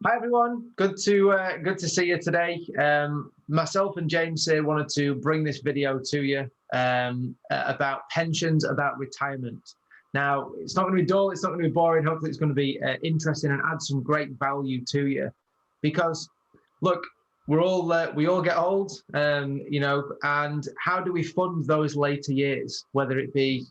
Hi everyone, good to see you today. Myself and James here wanted to bring this video to you about pensions, about retirement. Now, it's not going to be dull, it's not going to be boring. Hopefully, it's going to be interesting and add some great value to you. Because, look, we all get old, you know, and how do we fund those later years? Whether it be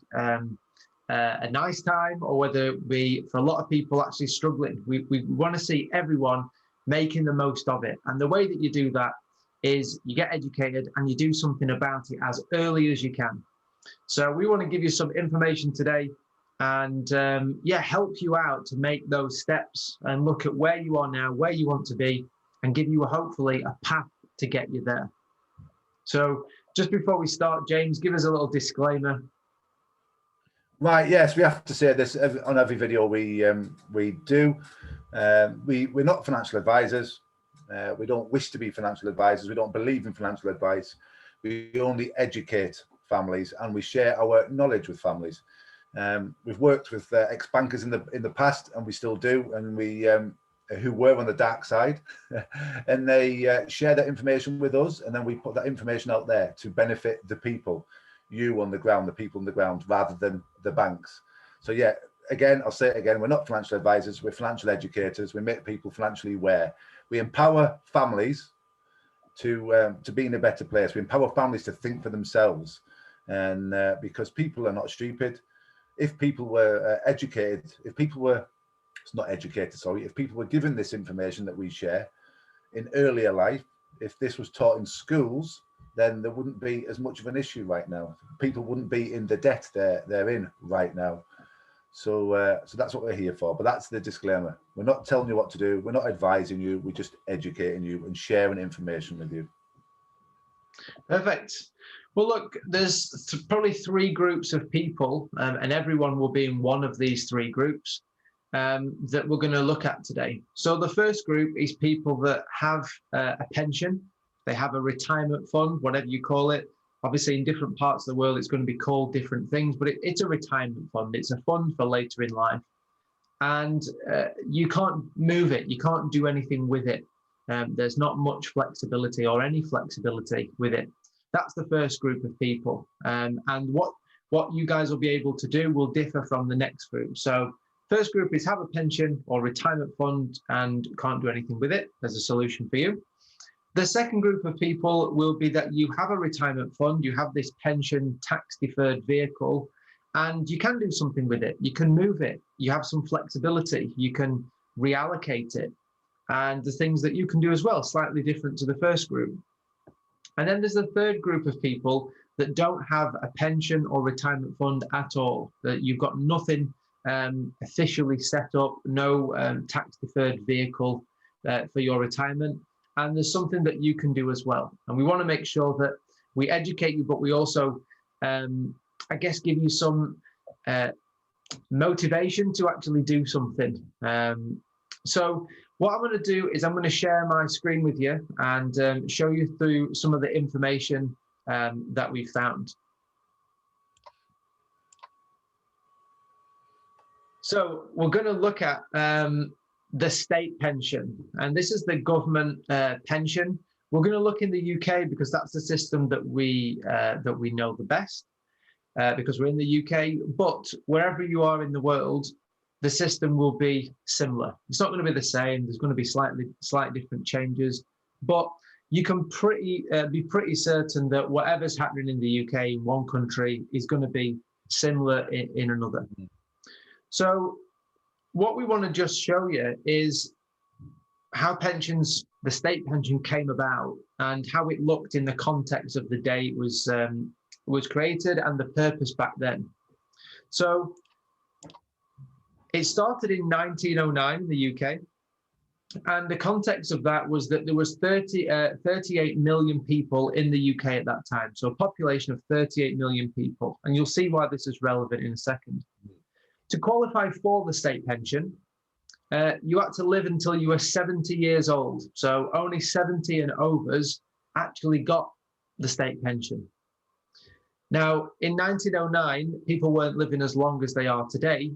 a nice time or whether it be, for a lot of people, actually struggling. We want to see everyone making the most of it. And the way that you do that is you get educated and you do something about it as early as you can. So we want to give you some information today and help you out to make those steps and look at where you are now, where you want to be, and give you hopefully a path to get you there. So just before we start, James, give us a little disclaimer. Right, yes, we have to say this on every video we do. We're not financial advisors. We don't wish to be financial advisors. We don't believe in financial advice. We only educate families and we share our knowledge with families. We've worked with ex-bankers in the past, and we still do, and we who were on the dark side, and they share that information with us, and then we put that information out there to benefit the people. You on the ground, the people on the ground, rather than the banks. So yeah, again, I'll say it again, we're not financial advisors, we're financial educators. We make people financially aware. We empower families to be in a better place. We empower families to think for themselves, and because people are not stupid. If people were educated, if people were given this information that we share in earlier life, if this was taught in schools, then there wouldn't be as much of an issue right now. People wouldn't be in the debt they're in right now. So so that's what we're here for. But that's the disclaimer. We're not telling you what to do. We're not advising you. We're just educating you and sharing information with you. Perfect. Well, look, there's probably three groups of people, and everyone will be in one of these three groups that we're going to look at today. So the first group is people that have a pension. They have a retirement fund, whatever you call it. Obviously, in different parts of the world, it's going to be called different things, but it's a retirement fund. It's a fund for later in life. And you can't move it. You can't do anything with it. There's not much flexibility or any flexibility with it. That's the first group of people. And what you guys will be able to do will differ from the next group. So first group is have a pension or retirement fund and can't do anything with it. There's a solution for you. The second group of people will be that you have a retirement fund, you have this pension tax deferred vehicle, and you can do something with it. You can move it. You have some flexibility. You can reallocate it. And the things that you can do as well, slightly different to the first group. And then there's the third group of people that don't have a pension or retirement fund at all, that you've got nothing officially set up, no tax deferred vehicle for your retirement. And there's something that you can do as well. And we want to make sure that we educate you, but we also, I guess, give you some motivation to actually do something. So what I'm going to do is I'm going to share my screen with you and show you through some of the information that we found. So we're going to look at the state pension, and this is the government pension. We're going to look in the UK because that's the system that we know the best, because we're in the UK. But wherever you are in the world, the system will be similar. It's not going to be the same. There's going to be slight different changes, but you can be pretty certain that whatever's happening in the UK in one country is going to be similar in another. So what we want to just show you is how pensions, the state pension, came about and how it looked in the context of the day it was created and the purpose back then. So it started in 1909 in the UK, and the context of that was that there was 38 million people in the UK at that time, so a population of 38 million people, and you'll see why this is relevant in a second. To qualify for the state pension, you had to live until you were 70 years old. So only 70 and overs actually got the state pension. Now, in 1909, people weren't living as long as they are today.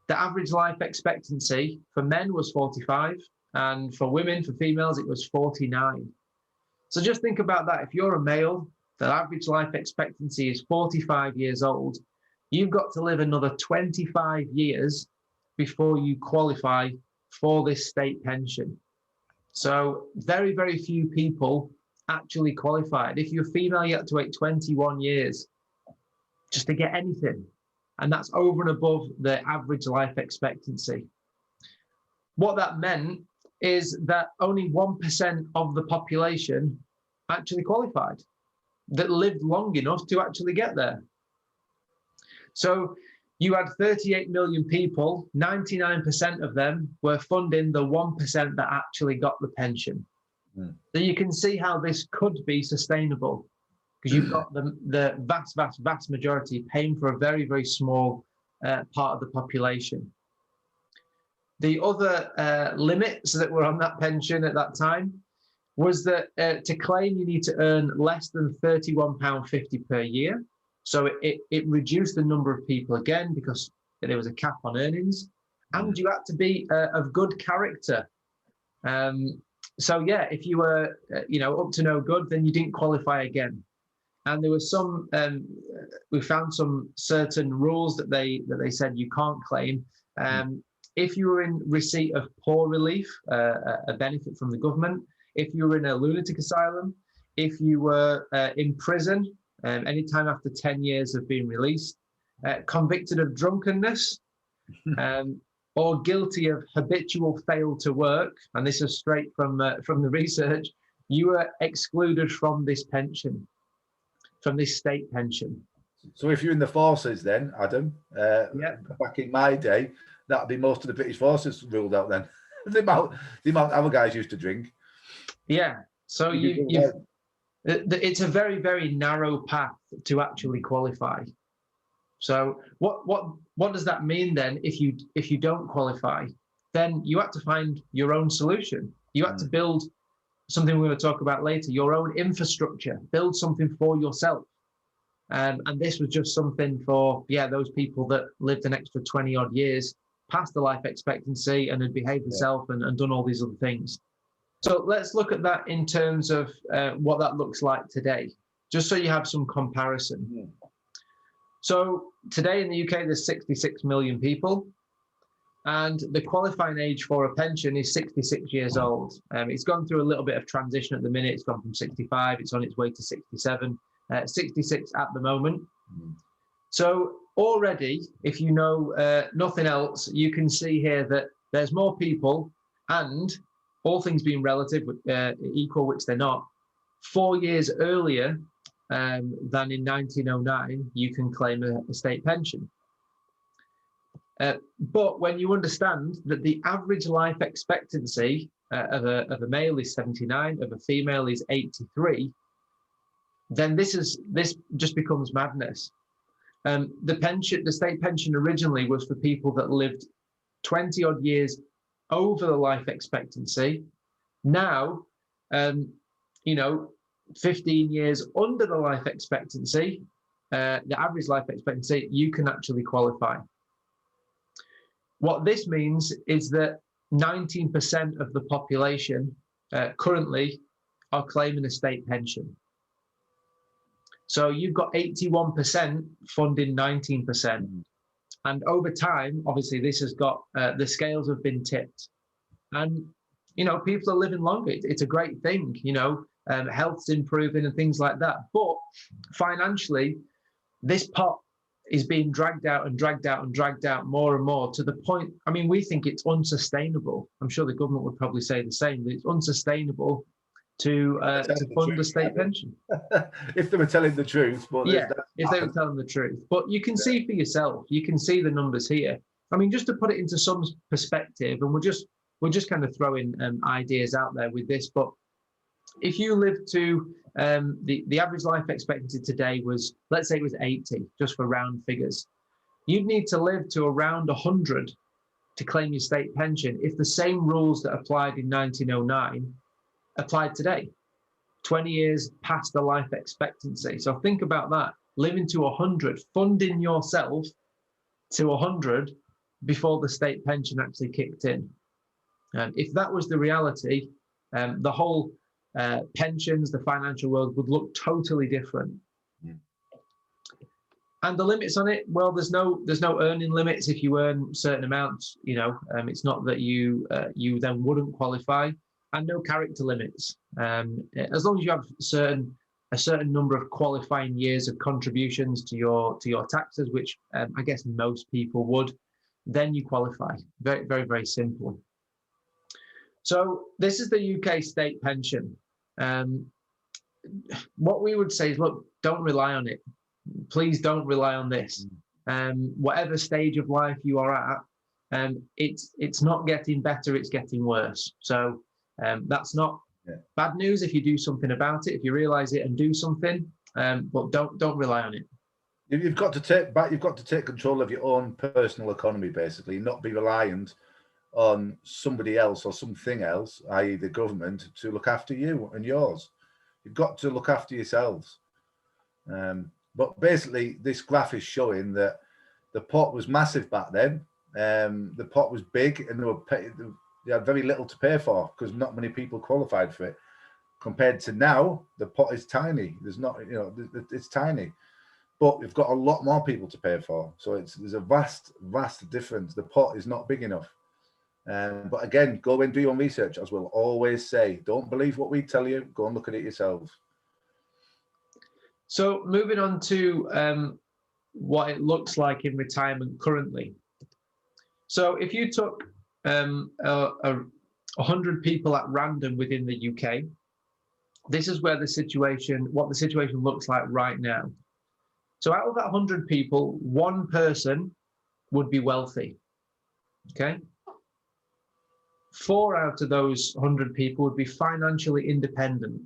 The average life expectancy for men was 45 And for women, for females, it was 49. So just think about that. If you're a male, the average life expectancy is 45 years old. You've got to live another 25 years before you qualify for this state pension. So very, very few people actually qualified. If you're female, you have to wait 21 years just to get anything. And that's over and above the average life expectancy. What that meant is that only 1% of the population actually qualified, that lived long enough to actually get there. So you had 38 million people, 99% of them were funding the 1% that actually got the pension. So you can see how this could be sustainable, because you've got the vast majority paying for a very, very small part of the population. The other limits that were on that pension at that time was that to claim you need to earn less than £31.50 per year. So it reduced the number of people again because there was a cap on earnings, and you had to be of good character. So yeah, if you were up to no good, then you didn't qualify again. And there was some we found some certain rules that they said you can't claim. If you were in receipt of poor relief, a benefit from the government, if you were in a lunatic asylum, if you were in prison, anytime after 10 years of being released, convicted of drunkenness, or guilty of habitual fail to work, and this is straight from the research, you were excluded from this pension, from this state pension. So if you're in the forces then, Adam, back in my day, that'd be most of the British forces ruled out then. the amount our guys used to drink. Yeah, so it's a very, very narrow path to actually qualify. So what does that mean then if you don't qualify? Then you have to find your own solution. You have to build something we're going to talk about later, your own infrastructure, build something for yourself. And this was just something for, those people that lived an extra 20 odd years past the life expectancy and had behaved themselves and done all these other things. So let's look at that in terms of what that looks like today, just so you have some comparison. So today in the UK, there's 66 million people, and the qualifying age for a pension is 66 years old. It's gone through a little bit of transition at the minute. It's gone from 65, it's on its way to 67, 66 at the moment. So already, if you know nothing else, you can see here that there's more people, and all things being relative, equal, which they're not, 4 years earlier than in 1909, you can claim a state pension. But when you understand that the average life expectancy of a male is 79, of a female is 83, then this just becomes madness. The state pension originally was for people that lived 20 odd years over the life expectancy. Now, 15 years under the life expectancy, the average life expectancy, you can actually qualify. What this means is that 19% of the population currently are claiming a state pension. So you've got 81% funding 19%. And over time, obviously, this has got, the scales have been tipped. And, people are living longer. It's a great thing, health's improving and things like that. But financially, this pot is being dragged out and dragged out and dragged out more and more to the point, we think it's unsustainable. I'm sure the government would probably say the same, that it's unsustainable to fund a state pension. If they were telling the truth. But if they were telling the truth. But you can see for yourself, you can see the numbers here. Just to put it into some perspective, and we're just kind of throwing ideas out there with this, but if you live to the average life expectancy today was, let's say it was 80, just for round figures, you'd need to live to around 100 to claim your state pension if the same rules that applied in 1909 applied today, 20 years past the life expectancy. So think about that, living to 100, funding yourself to 100 before the state pension actually kicked in. If that was the reality, the whole pensions, the financial world would look totally different. Mm. And the limits on it, well, there's no earning limits. If you earn certain amounts, it's not that you then wouldn't qualify, and no character limits. As long as you have a certain number of qualifying years of contributions to your taxes, which I guess most people would, then you qualify. Very, very, very simple. So this is the UK state pension. What we would say is, look, don't rely on it. Please don't rely on this. Whatever stage of life you are at, it's not getting better, it's getting worse. So that's not bad news if you do something about it, if you realize it and do something, but don't rely on it. You've got to take control of your own personal economy, basically, not be reliant on somebody else or something else, i.e. the government, to look after you and yours. You've got to look after yourselves. But basically, this graph is showing that the pot was massive back then. The pot was big, and they had very little to pay for because not many people qualified for it. Compared to now, the pot is tiny. It's tiny, but we've got a lot more people to pay for. So there's a vast difference. The pot is not big enough. But again, go and do your own research, as we'll always say. Don't believe what we tell you. Go and look at it yourselves. So moving on to what it looks like in retirement currently. So if you took 100 people at random within the UK, this is where what the situation looks like right now. So out of that 100 people, one person would be wealthy, okay? 4 out of those 100 people would be financially independent.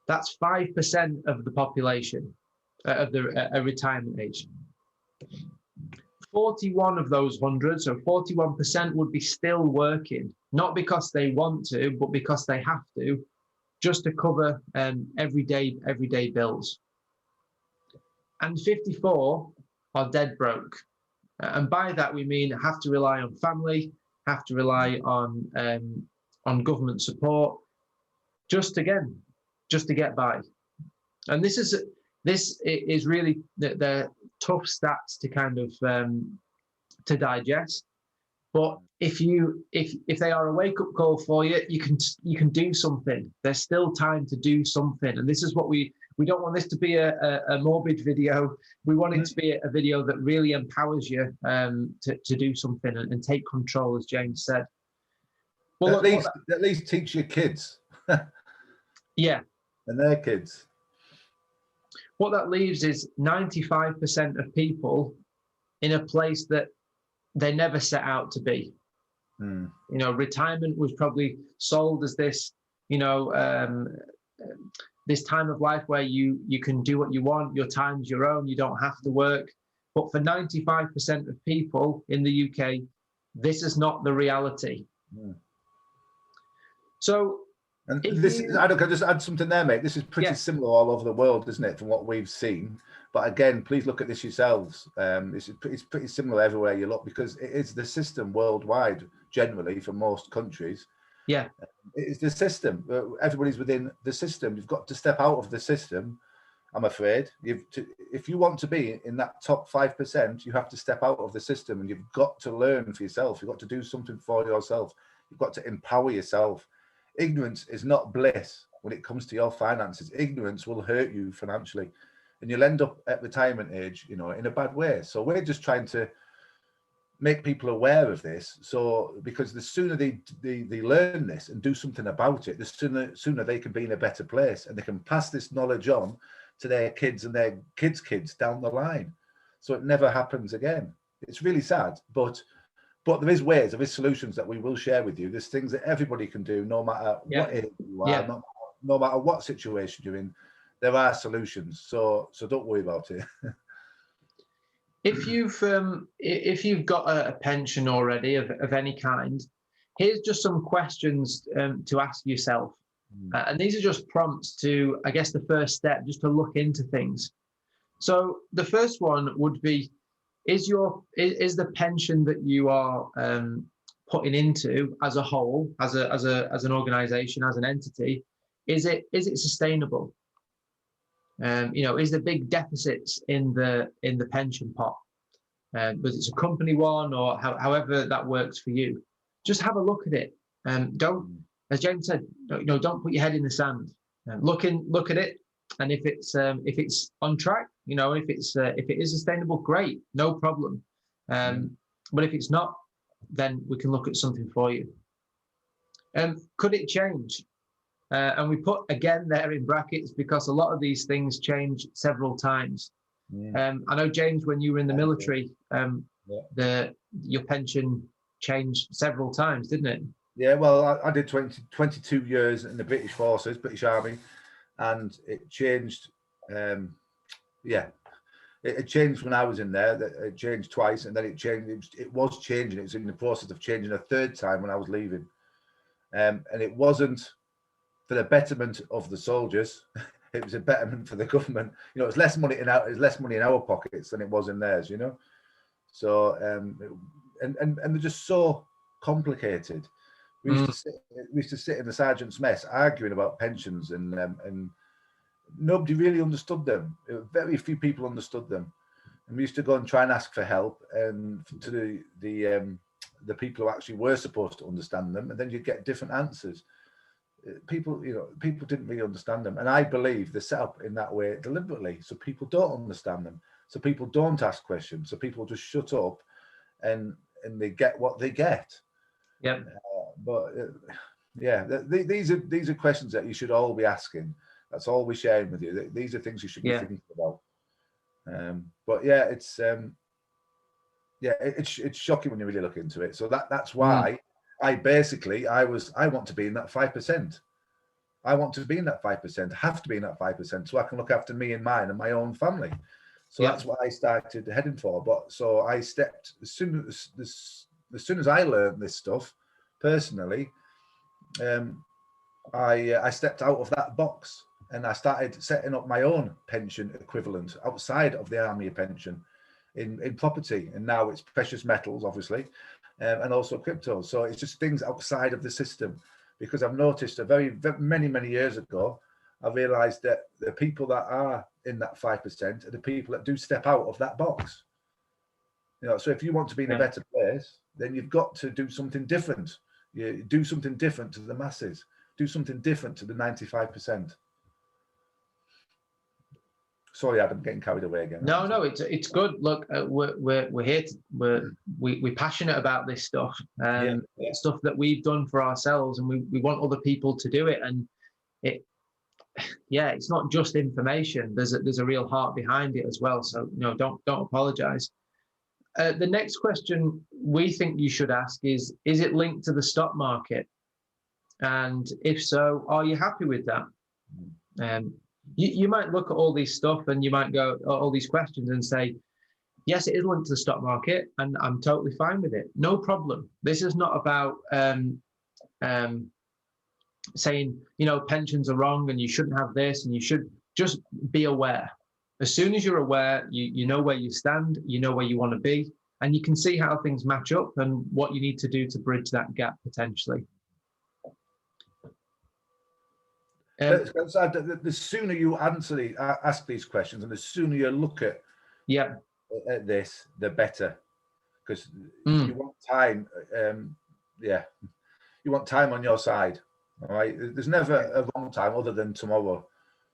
That's 5% of the population of the retirement age. 41 of those 100, so 41% would be still working, not because they want to, but because they have to, just to cover everyday bills. And 54 are dead broke. And by that we mean have to rely on family, have to rely on government support, just to get by. And this is really the tough stats to kind of to digest. But if they are a wake-up call for you, you can do something. There's still time to do something. And this is what we don't want this to be a morbid video. We want it to be a video that really empowers you to do something and take control, as James said. Well, at least teach your kids. Yeah. And their kids. What that leaves is 95% of people in a place that they never set out to be. Retirement was probably sold as this, this time of life where you can do what you want, your time's your own, you don't have to work. But for 95% of people in the UK, this is not the reality. So, and this, I can just add something there, mate. This is pretty similar all over the world, isn't it, from what we've seen? But again, please look at this yourselves. It's pretty similar everywhere you look, because it is the system worldwide, generally, for most countries. Yeah. It's the system. Everybody's within the system. You've got to step out of the system, I'm afraid. If you want to be in that top 5%, you have to step out of the system, and you've got to learn for yourself. You've got to do something for yourself. You've got to empower yourself. Ignorance is not bliss when it comes to your finances. Ignorance will hurt you financially, and you'll end up at retirement age, in a bad way. So we're just trying to make people aware of this. So because the sooner they learn this and do something about it, the sooner they can be in a better place, and they can pass this knowledge on to their kids and their kids' kids down the line. So it never happens again. It's really sad, but there is ways, there is solutions that we will share with you. There's things that everybody can do, no matter what age you are, no matter what situation you're in. There are solutions, so don't worry about it. If you've got a pension already of any kind, here's just some questions to ask yourself, and these are just prompts to, I guess, the first step, just to look into things. So the first one would be: is the pension that you are putting into as a whole, as an organization, as an entity, is it sustainable? Is there big deficits in the pension pot? Whether it's a company one or however that works for you, just have a look at it. Don't, as James said, don't put your head in the sand. Look at it, and if it's on track, if it is sustainable, great, no problem. But if it's not, then we can look at something for you. Could it change? And we put again there in brackets because a lot of these things change several times. I know, James, when you were in the military, your pension changed several times, didn't it? Yeah, well, I did 22 years in the British Forces, British Army, and it changed. It changed when I was in there. It changed twice, and then it changed. It was changing. It was in the process of changing a third time when I was leaving, and it wasn't for the betterment of the soldiers. It was a betterment for the government. It's less money in our pockets than it was in theirs. So and they're just so complicated. We used to sit in the sergeant's mess arguing about pensions, and nobody really understood them. Very few people understood them, and we used to go and try and ask for help, and to the people who actually were supposed to understand them, and then you'd get different answers. People didn't really understand them, and I believe they're set up in that way deliberately, so people don't understand them, so people don't ask questions, so people just shut up, and they get what they get. Yeah. These are questions that you should all be asking. That's all we're sharing with you. These are things you should be thinking about. It's shocking when you really look into it. So that's why I want to be in that 5%. I want to be in that 5%. Have to be in that 5%, so I can look after me and mine and my own family. So that's what I started heading for. But so I stepped as soon as I learned this stuff personally. I stepped out of that box, and I started setting up my own pension equivalent outside of the army pension in property, and now it's precious metals, obviously, and also crypto. So it's just things outside of the system, because I've noticed many years ago, I realized that the people that are in that 5% are the people that do step out of that box. So if you want to be in a better place, then you've got to do something different. You do something different to the masses. Do something different to the 95%. Sorry, Adam, getting carried away again. No, it's good. Look, we're here. We're passionate about this stuff. Stuff that we've done for ourselves, and we want other people to do it. And it's not just information. There's a real heart behind it as well. So don't apologize. The next question we think you should ask is it linked to the stock market? And if so, are you happy with that? You might look at all these stuff, and you might go all these questions and say, yes, it is linked to the stock market, and I'm totally fine with it. No problem. This is not about saying, pensions are wrong and you shouldn't have this, and you should just be aware. As soon as you're aware, you know where you stand, you know where you want to be, and you can see how things match up and what you need to do to bridge that gap potentially. The sooner you ask these questions, and the sooner you look at this, the better, because you want time. You want time on your side. All right, there's never a wrong time other than tomorrow.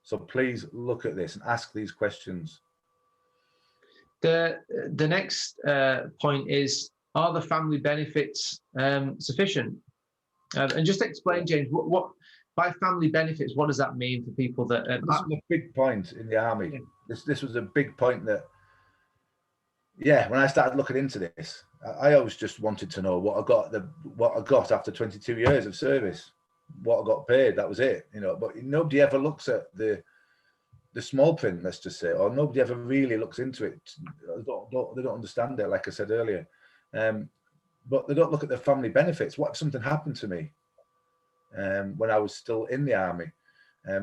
So please look at this and ask these questions. The next point is, are the family benefits sufficient? And just explain, James, what by family benefits, what does that mean for people that? This is a big point in the army. This was a big point that, when I started looking into this, I always just wanted to know what I got after 22 years of service, what I got paid. That was it, But nobody ever looks at the small print, let's just say, or nobody ever really looks into it. They don't understand it, like I said earlier. But they don't look at the family benefits. What if something happened to me when I was still in the army?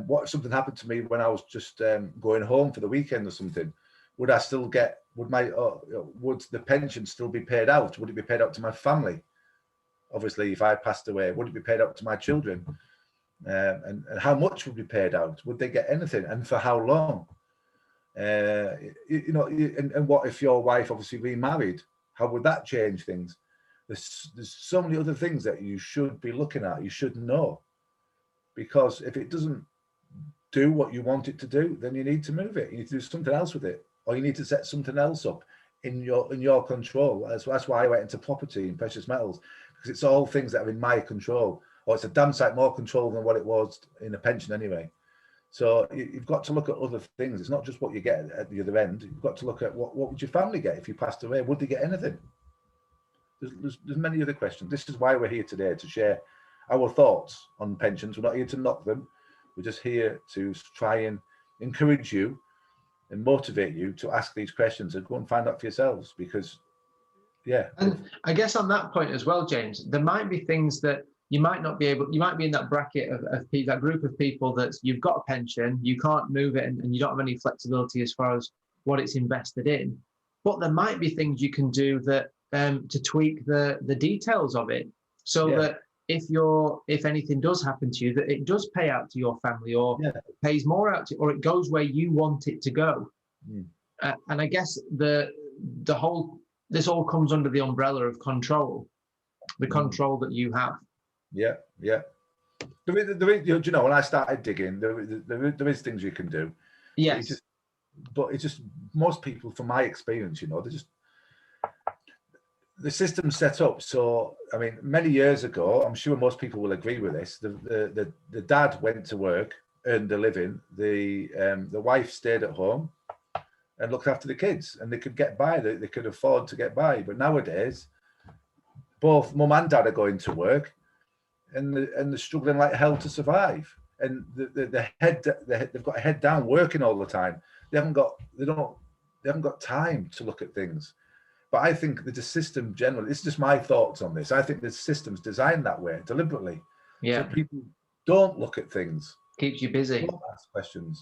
What if something happened to me when I was just going home for the weekend or something? Would I still get? Would the pension still be paid out? Would it be paid out to my family? obviously, if I passed away, would it be paid out to my children? And how much would be paid out? Would they get anything, and for how long? And what if your wife obviously remarried? How would that change things? There's so many other things that you should be looking at. You should know, because if it doesn't do what you want it to do, then you need to move it. You need to do something else with it, or you need to set something else up in your control. That's why I went into property and precious metals, because it's all things that are in my control, or it's a damn sight more control than what it was in a pension anyway. So you've got to look at other things. It's not just what you get at the other end. You've got to look at what would your family get if you passed away? Would they get anything? There's many other questions. This is why we're here today, to share our thoughts on pensions. We're not here to knock them. We're just here to try and encourage you and motivate you to ask these questions and go and find out for yourselves, because, yeah. And I guess on that point as well, James, there might be things that you might not be able, you might be in that bracket of that group of people that you've got a pension, you can't move it, and you don't have any flexibility as far as what it's invested in. But there might be things you can do that to tweak the details of it, so that if anything does happen to you, that it does pay out to your family, or pays more out to, or it goes where you want it to go. And I guess this all comes under the umbrella of control, the control that you have. Yeah. When I started digging, there is things you can do. Yes. But it's just most people, from my experience, the system's set up. So, I mean, many years ago, I'm sure most people will agree with this. The dad went to work, earned a living. The wife stayed at home and looked after the kids, and they could get by. They could afford to get by. But nowadays, both mum and dad are going to work, and they're struggling like hell to survive. And they've got a head down, working all the time. They haven't got time to look at things. But I think that the system generally, it's just my thoughts on this. I think the system's designed that way deliberately. Yeah. So people don't look at things. Keeps you busy. Don't ask questions.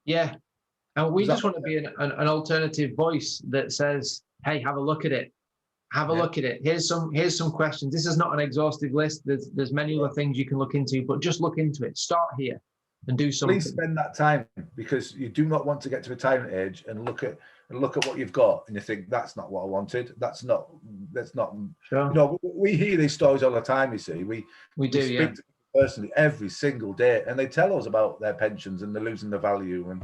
Yeah. And we just want to be an alternative voice that says, hey, have a look at it. Have a look at it. Here's some questions. This is not an exhaustive list. There's many other things you can look into, but just look into it. Start here and do something. Please spend that time, because you do not want to get to retirement age and look at what you've got and you think, that's not what I wanted. That's not. Sure. We hear these stories all the time. You see, we do. Speak to people personally every single day, and they tell us about their pensions and they're losing the value,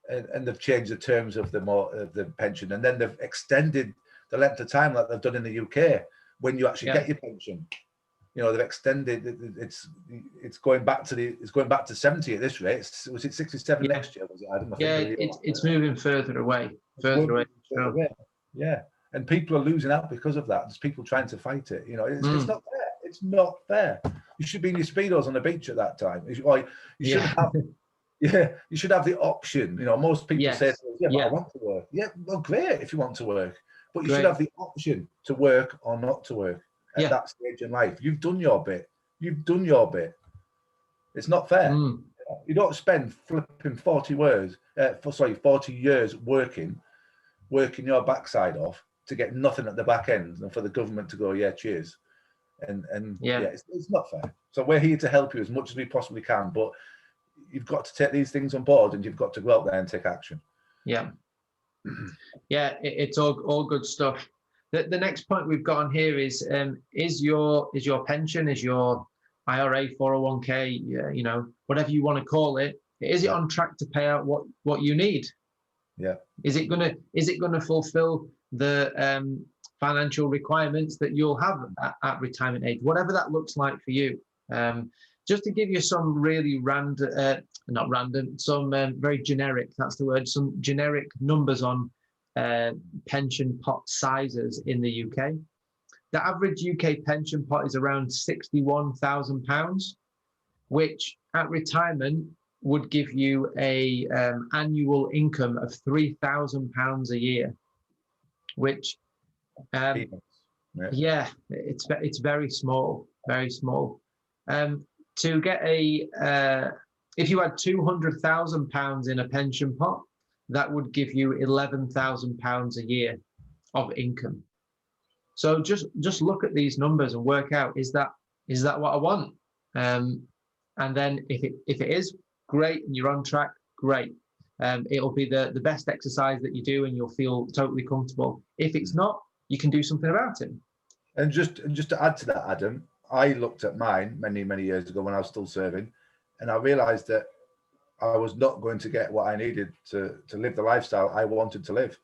and they've changed the terms of the pension, and then they've extended the length of time like they've done in the UK when you actually get your pension. They've extended. It's going back to 70 at this rate. Was it 67 next year? Was it? I don't know. It's moving further away. Further away. Yeah, and people are losing out because of that. There's people trying to fight it. It's not fair. It's not fair. You should be in your speedos on the beach at that time. You should have. Yeah, you should have the option. Most people say, but I want to work. Yeah, well, great if you want to work, but you should have the option to work or not to work at that stage in life. You've done your bit. It's not fair. You don't spend flipping 40 years working your backside off to get nothing at the back end, and for the government to go, cheers. And it's not fair. So we're here to help you as much as we possibly can, but you've got to take these things on board, and you've got to go out there and take action. It's all good stuff. The next point we've got on here is your pension, is your IRA, 401k, whatever you want to call it, is it on track to pay out what you need? Is it gonna fulfill the financial requirements that you'll have at retirement age, whatever that looks like for you? Just to give you some really very generic, that's the word, some generic numbers on pension pot sizes in the UK. The average UK pension pot is around £61,000, which at retirement would give you a annual income of £3,000 a year, which it's very small, very small. To get if you had £200,000 in a pension pot, that would give you £11,000 a year of income. So just look at these numbers and work out, is that what I want? And then if it is, great, and you're on track, great. It'll be the best exercise that you do, and you'll feel totally comfortable. If it's not, you can do something about it. And just to add to that, Adam, I looked at mine many years ago when I was still serving, and I realised that I was not going to get what I needed to live the lifestyle I wanted to live.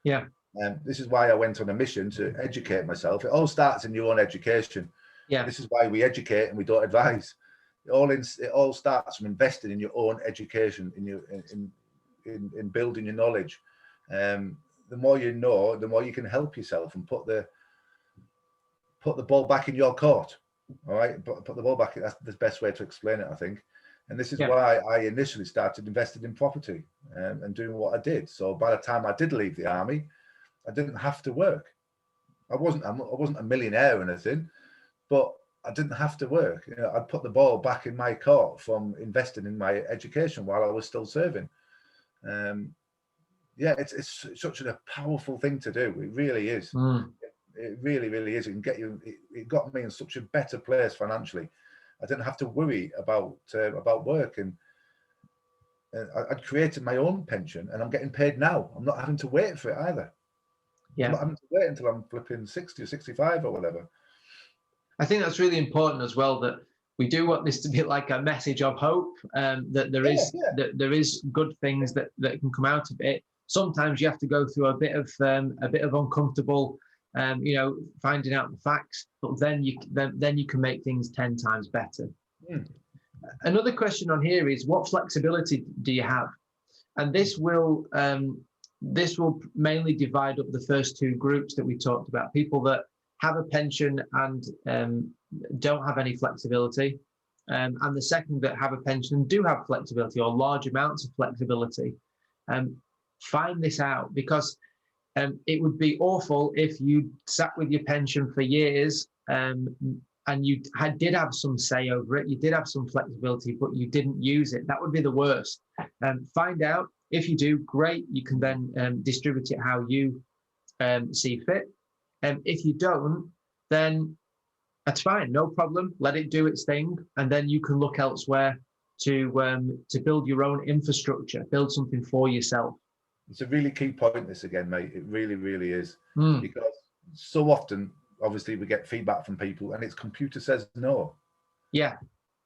Yeah. And this is why I went on a mission to educate myself. It all starts in your own education. Yeah. This is why we educate and we don't advise. It all starts from investing in your own education, in building your knowledge. The more you know, the more you can help yourself and put the ball back in your court. All right, put the ball back. That's the best way to explain it, I think. And this is why I initially started investing in property and doing what I did. So by the time I did leave the army, I didn't have to work. I wasn't a millionaire or anything, but I didn't have to work. You know, I'd put the ball back in my court from investing in my education while I was still serving. It's such a powerful thing to do. It really is. It really is. It can get you. It got me in such a better place financially. I didn't have to worry about work, and I'd created my own pension, and I'm getting paid now. I'm not having to wait for it either. Yeah. I'm not having to wait until I'm flipping 60 or 65 or whatever. I think that's really important as well, that we do want this to be like a message of hope, that there is good things that can come out of it. Sometimes you have to go through a bit of uncomfortable, finding out the facts, but then you can make things 10 times better. Another question on here is, what flexibility do you have? And this will mainly divide up the first two groups that we talked about: people that have a pension and don't have any flexibility, and the second that have a pension and do have flexibility, or large amounts of flexibility. Find this out, because it would be awful if you sat with your pension for years and you did have some say over it, you did have some flexibility, but you didn't use it. That would be the worst. Find out. If you do, great. You can then distribute it how you see fit. If you don't, then that's fine, no problem. Let it do its thing, and then you can look elsewhere to build your own infrastructure, build something for yourself. It's a really key point, this again, mate. It really is. Because so often, obviously, we get feedback from people, and it's computer says no. Yeah.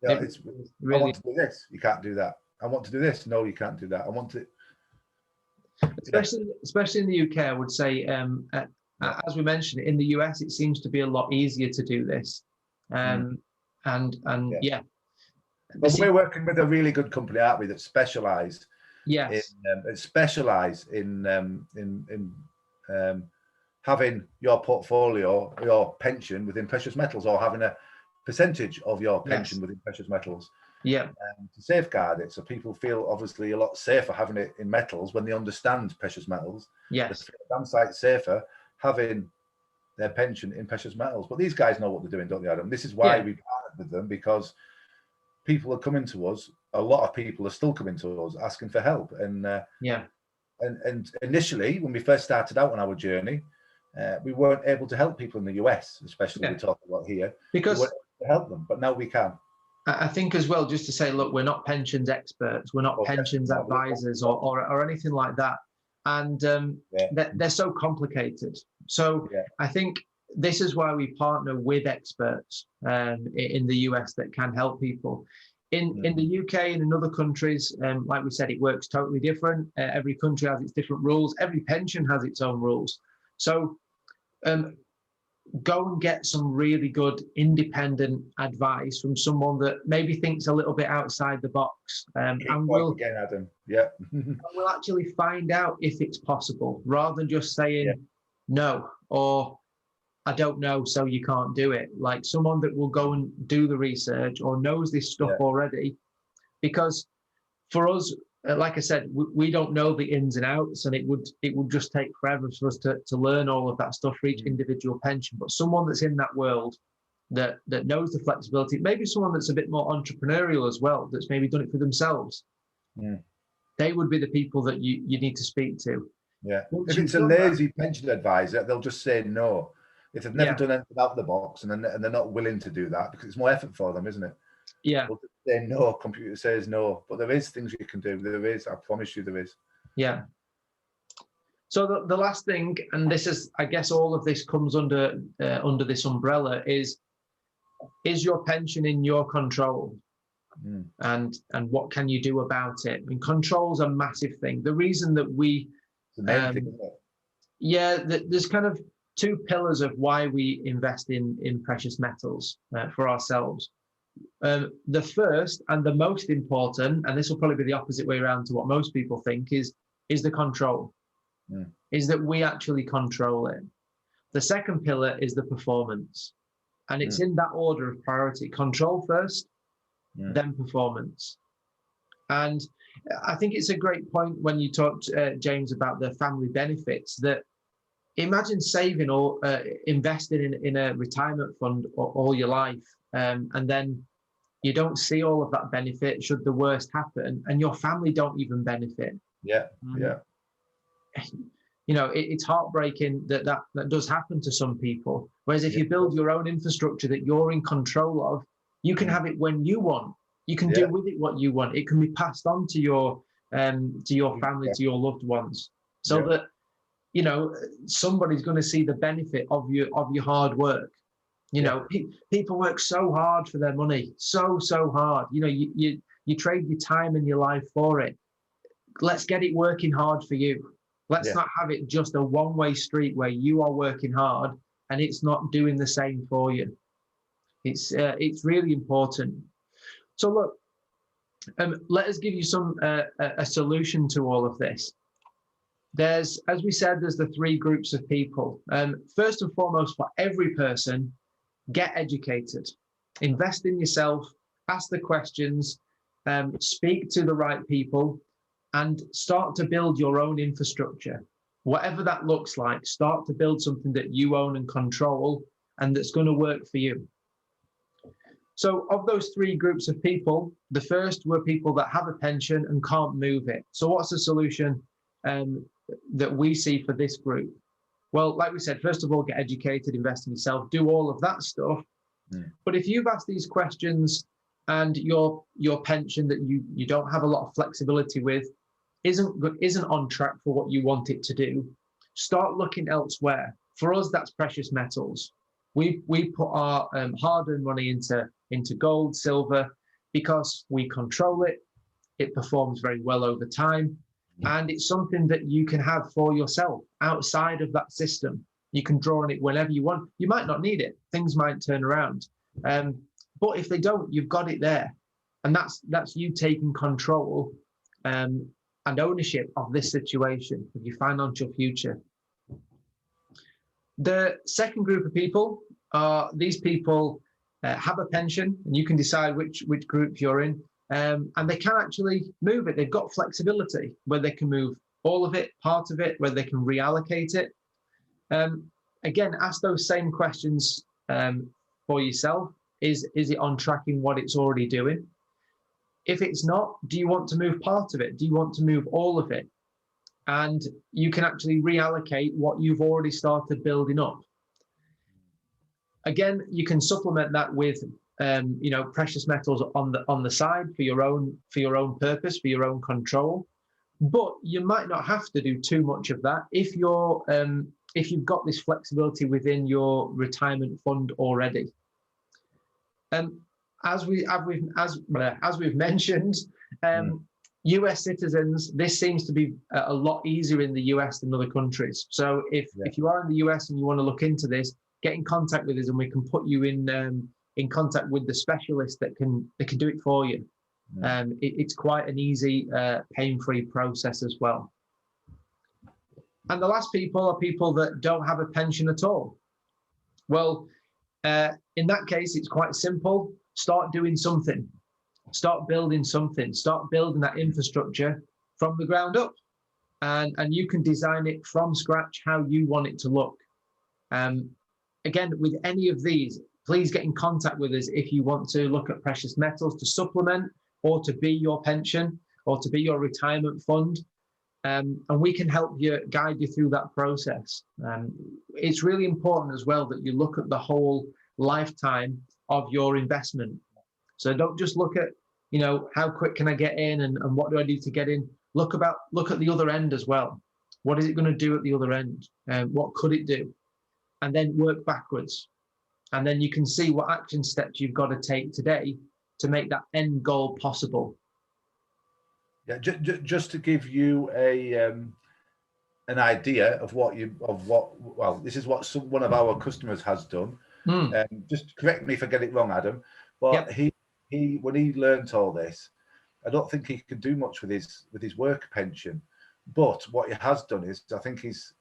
It's really, I want to do this. You can't do that. I want to do this. No, you can't do that. I want to. Especially in the UK, I would say, as we mentioned, in the US, it seems to be a lot easier to do this. But we're working with a really good company, aren't we? That specialise. Yes. In having your portfolio, your pension within precious metals, or having a percentage of your pension within precious metals. Yeah. To safeguard it, so people feel obviously a lot safer having it in metals when they understand precious metals. Yes. They feel damn sight safer having their pension in precious metals. But these guys know what they're doing, don't they, Adam? This is why we partnered with them, because people are coming to us. A lot of people are still coming to us asking for help. And and initially, when we first started out on our journey, we weren't able to help people in the US, especially we talk about here, because we weren't able to help them. But now we can. I think as well, just to say, look, we're not pensions experts, we're not pensions advisors or anything like that. And they're so complicated. So I think this is why we partner with experts in the US that can help people. In the UK and in other countries, like we said, it works totally different. Every country has its different rules. Every pension has its own rules. So go and get some really good independent advice from someone that maybe thinks a little bit outside the box, and we'll actually find out if it's possible, rather than just saying no, or I don't know, so you can't do it. Like someone that will go and do the research or knows this stuff already, because for us, like I said, we don't know the ins and outs, and it would just take forever for us to learn all of that stuff for each individual pension. But someone that's in that world that knows the flexibility, maybe someone that's a bit more entrepreneurial as well, that's maybe done it for themselves. They would be the people that you need to speak to. If it's a lazy pension advisor, they'll just say no. If they've never Yeah. done anything out of the box and they're not willing to do that, because it's more effort for them, isn't it? Yeah. Well, they know, computer says no, but there is things you can do. There is, I promise you, there is. Yeah. So the last thing, and this is, I guess, all of this comes under this umbrella, is your pension in your control? And what can you do about it? I mean, control's a massive thing. The reason that we, It's the main thing, isn't it? yeah, there's kind of two pillars of why we invest in precious metals for ourselves. The first and the most important, and this will probably be the opposite way around to what most people think, is the control. Is that we actually control it. The second pillar is the performance, and it's in that order of priority: control first, then performance. And I think it's a great point when you talked, James, about the family benefits. That imagine saving or investing in a retirement fund all your life, and then you don't see all of that benefit should the worst happen, and your family don't even benefit. Yeah. You know, it's heartbreaking that does happen to some people. Whereas if you build your own infrastructure that you're in control of, you can have it when you want. You can do with it what you want. It can be passed on to your family, to your loved ones, so that, you know, somebody's going to see the benefit of your hard work. You know, people work so hard for their money, so hard. You know, you trade your time and your life for it. Let's get it working hard for you. Let's not have it just a one-way street where you are working hard and it's not doing the same for you. It's really important. So look, let us give you some a solution to all of this. There's, as we said, there's the three groups of people. First and foremost, for every person, get educated, invest in yourself, ask the questions, speak to the right people, and start to build your own infrastructure. Whatever that looks like, start to build something that you own and control and that's going to work for you. So of those three groups of people, the first were people that have a pension and can't move it. So what's the solution that we see for this group? Well, like we said, first of all, get educated, invest in yourself, do all of that stuff. But if you've asked these questions and your pension that you don't have a lot of flexibility with isn't on track for what you want it to do, start looking elsewhere. For us, that's precious metals. We put our hard-earned money into gold, silver, because we control it. It performs very well over time, and it's something that you can have for yourself outside of that system. You can draw on it whenever you want. You might not need it. Things might turn around, but if they don't, you've got it there, and that's you taking control and ownership of this situation, of your financial future. The second group of people are these people have a pension, and you can decide which group you're in, and they can actually move it. They've got flexibility where they can move all of it, part of it, where they can reallocate it. Again, ask those same questions for yourself. Is it on track in what it's already doing? If it's not, do you want to move part of it? Do you want to move all of it? And you can actually reallocate what you've already started building up. Again, you can supplement that with precious metals on the side for your own purpose, for your own control. But you might not have to do too much of that if you've got this flexibility within your retirement fund already. As we've mentioned, US citizens, this seems to be a lot easier in the US than other countries. So if you are in the US and you want to look into this, get in contact with us, and we can put you in contact with the specialist that can do it for you. It's quite an easy, pain-free process as well. And the last people are people that don't have a pension at all. Well, in that case, it's quite simple. Start doing something. Start building something. Start building that infrastructure from the ground up. And you can design it from scratch how you want it to look. Again, with any of these, please get in contact with us if you want to look at precious metals to supplement or to be your pension or to be your retirement fund. and we can help you, guide you through that process. It's really important as well that you look at the whole lifetime of your investment. So don't just look at, how quick can I get in and what do I need to get in? Look at the other end as well. What is it going to do at the other end? What could it do? And then work backwards. And then you can see what action steps you've got to take today to make that end goal possible. Yeah, just to give you an idea of what this is what one of our customers has done. Just correct me if I get it wrong, Adam, but yep. he when he learnt all this, I don't think he could do much with his work pension. But what he has done is, I think he's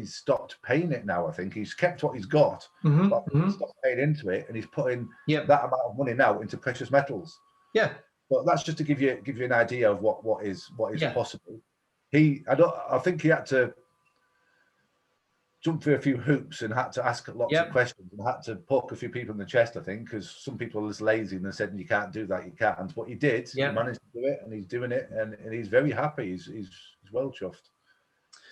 stopped paying it now. I think he's kept what he's got, but he's stopped paying into it, and he's putting that amount of money now into precious metals. Yeah. But that's just to give you an idea of what is possible. I think he had to jump through a few hoops and had to ask lots of questions and had to poke a few people in the chest, I think, because some people are just lazy and they said, you can't do that, you can't. But he did. He managed to do it, and he's doing it, and he's very happy. He's well chuffed.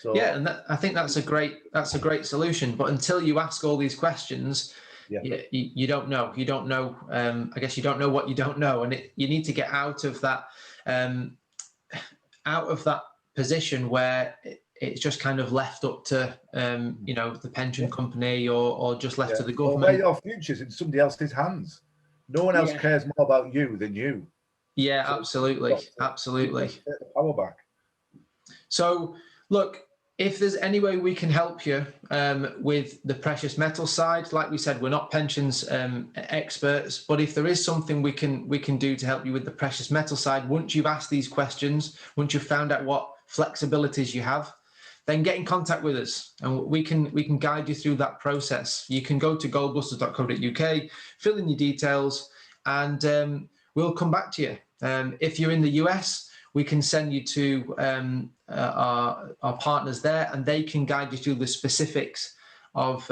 So, and I think that's a great solution. But until you ask all these questions, you don't know. You don't know. I guess you don't know what you don't know, and you need to get out of that position where it's just kind of left up to the pension company or just left to the government. Well, your future's in somebody else's hands. No one else cares more about you than you. Yeah, so absolutely. Take the power back. So, look, if there's any way we can help you with the precious metal side, like we said, we're not pensions experts, but if there is something we can do to help you with the precious metal side, once you've asked these questions, once you've found out what flexibilities you have, then get in contact with us and we can guide you through that process. You can go to goldbusters.co.uk, fill in your details, and we'll come back to you. If you're in the US, we can send you to our partners there, and they can guide you through the specifics of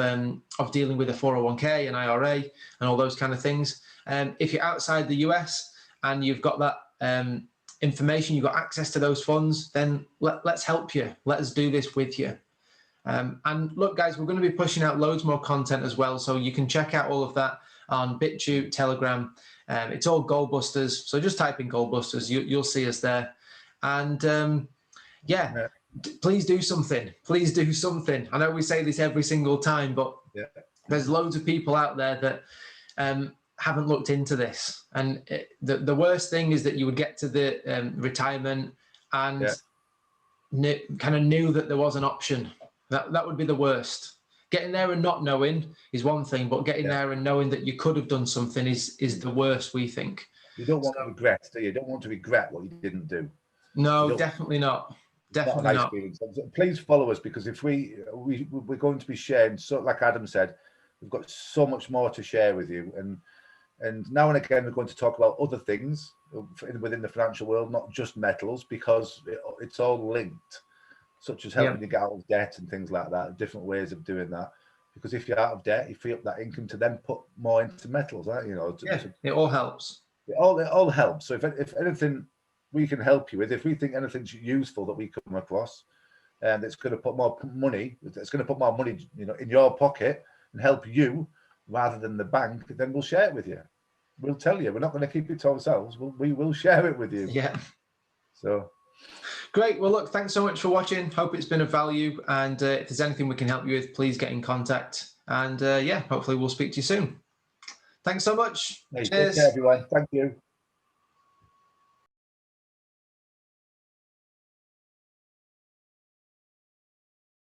dealing with a 401k and IRA and all those kind of things. If you're outside the US and you've got that information, you've got access to those funds, then let's help you. Let us do this with you. And look, guys, we're going to be pushing out loads more content as well, so you can check out all of that on BitChute, Telegram. It's all Goldbusters, so just type in Goldbusters, you'll see us there. And please do something. Please do something. I know we say this every single time, but there's loads of people out there that haven't looked into this. And the worst thing is that you would get to the retirement and kind of knew that there was an option. That would be the worst. Getting there and not knowing is one thing, but getting there and knowing that you could have done something is the worst, we think. You don't want to regret, do you? You don't want to regret what you didn't do. No, definitely not. Definitely not. Feeling. So please follow us, because if we're going to be sharing, so like Adam said, we've got so much more to share with you, and now and again we're going to talk about other things within the financial world, not just metals, because it's all linked, such as helping you get out of debt and things like that, different ways of doing that. Because if you're out of debt, you free up that income to then put more into metals, right? It all helps. It all helps. So if anything we can help you with, if we think anything's useful that we come across, and that's going to put more money, in your pocket and help you rather than the bank, then we'll share it with you. We'll tell you. We're not going to keep it to ourselves. We will share it with you. Yeah. So. Great. Well, look, thanks so much for watching. Hope it's been of value. And if there's anything we can help you with, please get in contact. And hopefully we'll speak to you soon. Thanks so much. Cheers. Take care, everyone. Thank you.